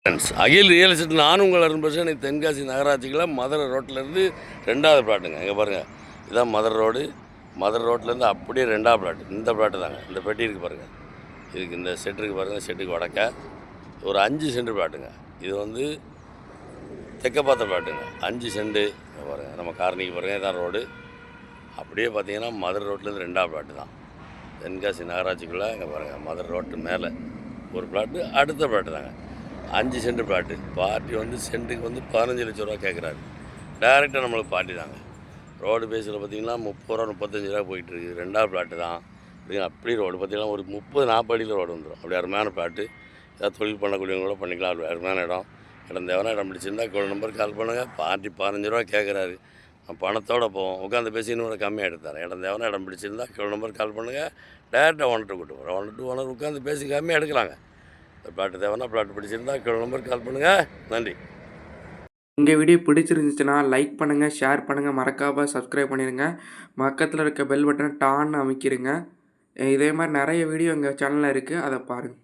Friends, அகில் real estate நானும் உங்கள் அருண்பேசுகிறேன். இன்னைக்கு தென்காசி நகராட்சியில் மதுரை ரோட்டிலேருந்து 2வது பிளாட்டுங்க. இங்கே பாருங்கள், இதுதான் மதுரை ரோடு. மதுரை ரோட்லேருந்து அப்படியே 2வது பிளாட். இந்த பிளாட்டு தாங்க. இந்த பெட்டி இருக்குது பாருங்கள். இதுக்கு இந்த செட் இருக்குது பாருங்கள். செட்டுக்கு வடக்க ஒரு 5 சென்ட் பிளாட்டுங்க. இது வந்து தெற்க பார்த்த பிளாட்டுங்க. 5 சென்ட்டு பாருங்கள். நம்ம காரணிக்கு பாருங்கள், இதான் ரோடு. அப்படியே பார்த்தீங்கன்னா மதுரை ரோட்லேருந்து 2வது பிளாட்டு தான். தென்காசி நகராட்சிக்குள்ளே இங்கே பாருங்கள், மதுரை ரோட்டு மேலே ஒரு பிளாட்டு, அடுத்த பிளாட்டு தாங்க. 5 சென்ட் பிளாட்டு. பார்ட்டி வந்து சென்ட்டுக்கு வந்து 15 லட்ச ரூபா கேட்குறாரு. டேரெக்டாக நம்மளுக்கு பார்ட்டி தாங்க. ரோடு பேஸில் பார்த்திங்கன்னா 30 ரூபா 35 ரூபா போயிட்டுருக்கு. 2வது பிளாட்டு தான். அப்படி ரோடு பார்த்திங்கன்னா ஒரு 30-40 அடியில் ரோடு வந்துடும். அப்படி அருமையான பிளாட்டு. ஏதாவது தொழில் பண்ணக்கூடியவங்க கூட பண்ணிக்கலாம். அப்படி அருமையான இடம். இடம் தேவைன்னா இடம் பிடிச்சிருந்தா இவ்வளோ நம்பருக்கு கால் பண்ணுங்கள். பார்ட்டி 15 ரூபா கேட்குறாரு. பணத்தோடு போவோம். உட்காந்து பேசி இன்னும் கம்மியாக எடுத்தார். இடம் தேவைன்னா இடம் பிடிச்சிருந்தா இவ்வளோ நம்பருக்கு கால் பண்ணுங்கள். டேரெக்டாக ஓனர்கிட்ட கூட்டு போகிறோம். ஓனர் உட்காந்து பேசி கம்மியாக எடுக்கலாங்க. பிளாட்டு தேவைன்னா பிளாட் பிடிச்சிருந்தா நம்பருக்கு கால் பண்ணுங்கள். நன்றி. இந்த வீடியோ பிடிச்சிருந்துச்சுன்னா லைக் பண்ணுங்கள், ஷேர் பண்ணுங்கள், மறக்காமல் சப்ஸ்கிரைப் பண்ணிடுங்க. பக்கத்தில் இருக்க பெல் பட்டனை டான்னு அமைக்கிடுங்க. இதே மாதிரி நிறைய வீடியோ எங்கள் சேனலில் இருக்குது, அதை பாருங்கள்.